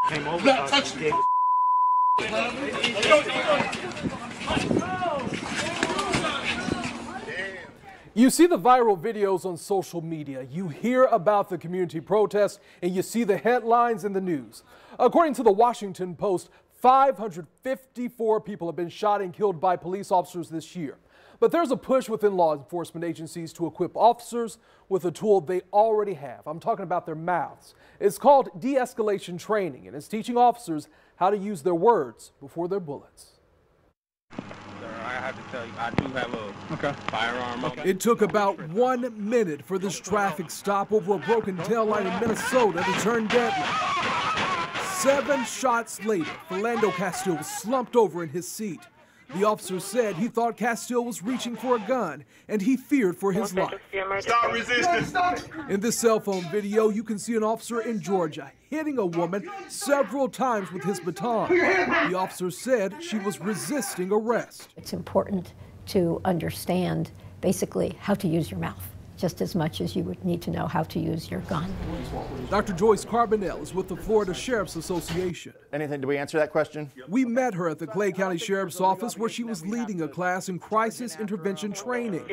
Came over. Not touch me. You see the viral videos on social media, you hear about the community protests, and you see the headlines in the news. According to the Washington Post, 554 people have been shot and killed by police officers this year. But there's a push within law enforcement agencies to equip officers with a tool they already have. I'm talking about their mouths. It's called de-escalation training, and it's teaching officers how to use their words before their bullets. I have to tell you, I do have a firearm. It took about 1 minute for this traffic stop over a broken taillight in Minnesota to turn deadly. 7 shots later, Philando Castile was slumped over in his seat. The officer said he thought Castile was reaching for a gun and he feared for his life. Stop resisting. In this cell phone video, you can see an officer in Georgia hitting a woman several times with his baton. The officer said she was resisting arrest. It's important to understand basically how to use your mouth, just as much as you would need to know how to use your gun. Dr. Joyce Carbonell is with the Florida Sheriff's Association. Anything, do we answer that question? We met her at the Clay County Sheriff's Office where she was leading a class in crisis intervention training.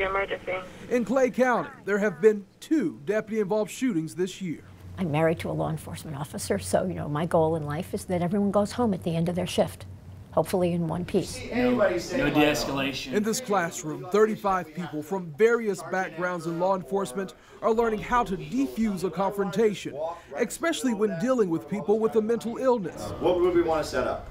In Clay County, there have been 2 deputy-involved shootings this year. I'm married to a law enforcement officer, so my goal in life is that everyone goes home at the end of their shift, hopefully in one piece. No de-escalation. In this classroom, 35 people from various backgrounds in law enforcement are learning how to defuse a confrontation, especially when dealing with people with a mental illness. What would we want to set up?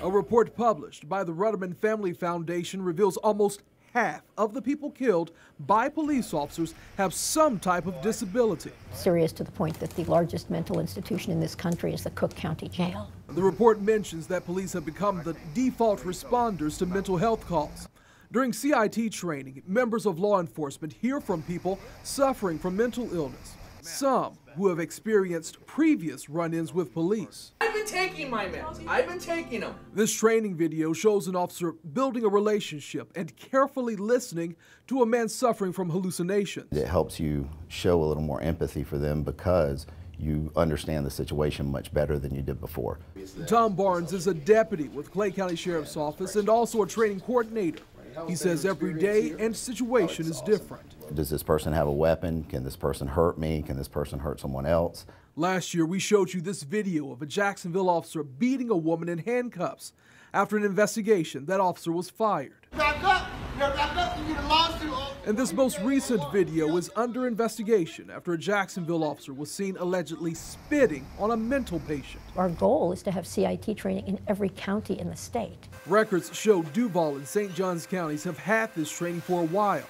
A report published by the Rudderman Family Foundation reveals almost half of the people killed by police officers have some type of disability. Serious to the point that the largest mental institution in this country is the Cook County Jail. The report mentions that police have become the default responders to mental health calls. During CIT training, members of law enforcement hear from people suffering from mental illness, some who have experienced previous run-ins with police. I've been taking my meds. I've been taking them. This training video shows an officer building a relationship and carefully listening to a man suffering from hallucinations. It helps you show a little more empathy for them because you understand the situation much better than you did before. Tom Barnes is a deputy with Clay County Sheriff's Office and also a training coordinator. He says every day and situation is different. Does this person have a weapon? Can this person hurt me? Can this person hurt someone else? Last year, we showed you this video of a Jacksonville officer beating a woman in handcuffs. After an investigation, that officer was fired. Back up. Back up. You get a lawsuit. And this most recent video is under investigation after a Jacksonville officer was seen allegedly spitting on a mental patient. Our goal is to have CIT training in every county in the state. Records show Duval and St. Johns counties have had this training for a while.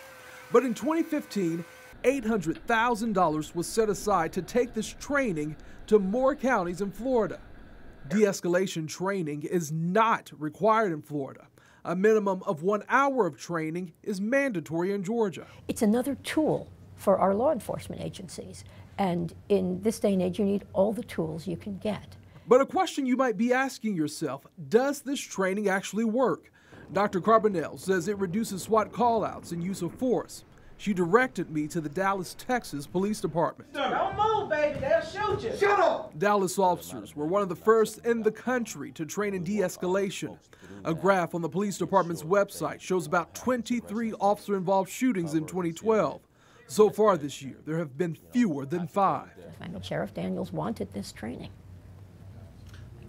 But in 2015, $800,000 was set aside to take this training to more counties in Florida. De-escalation training is not required in Florida. A minimum of 1 hour of training is mandatory in Georgia. It's another tool for our law enforcement agencies. And in this day and age, you need all the tools you can get. But a question you might be asking yourself, does this training actually work? Dr. Carbonell says it reduces SWAT callouts and use of force. She directed me to the Dallas, Texas Police Department. Don't move, baby. They'll shoot you. Shut up. Dallas officers were one of the first in the country to train in de-escalation. A graph on the police department's website shows about 23 officer-involved shootings in 2012. So far this year, there have been fewer than 5. I know Sheriff Daniels wanted this training.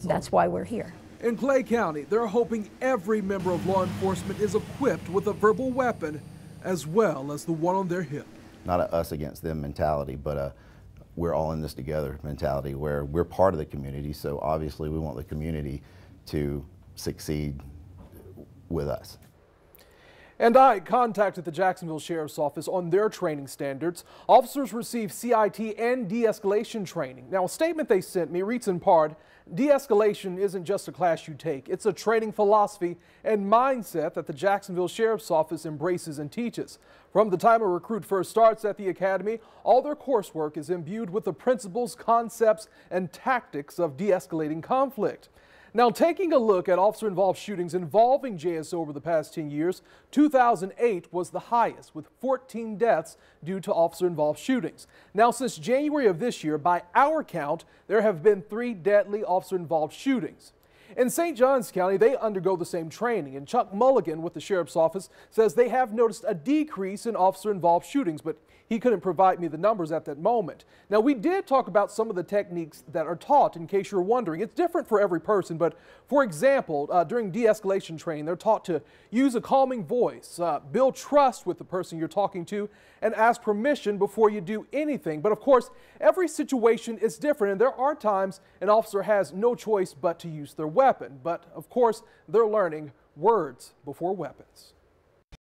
That's why we're here. In Clay County, they're hoping every member of law enforcement is equipped with a verbal weapon as well as the one on their hip. Not a us against them mentality, but we're all in this together mentality where we're part of the community, so obviously we want the community to succeed with us. And I contacted the Jacksonville Sheriff's Office on their training standards. Officers receive CIT and de-escalation training. Now, a statement they sent me reads in part, de-escalation isn't just a class you take. It's a training philosophy and mindset that the Jacksonville Sheriff's Office embraces and teaches. From the time a recruit first starts at the academy, all their coursework is imbued with the principles, concepts, and tactics of de-escalating conflict. Now, taking a look at officer-involved shootings involving JSO over the past 10 years, 2008 was the highest, with 14 deaths due to officer-involved shootings. Now, since January of this year, by our count, there have been 3 deadly officer-involved shootings. In St. Johns County, they undergo the same training, and Chuck Mulligan with the Sheriff's Office says they have noticed a decrease in officer-involved shootings, but he couldn't provide me the numbers at that moment. Now, we did talk about some of the techniques that are taught, in case you're wondering. It's different for every person, but for example, during de-escalation training, they're taught to use a calming voice, build trust with the person you're talking to, and ask permission before you do anything. But of course, every situation is different, and there are times an officer has no choice but to use their weapon. But of course, they're learning words before weapons.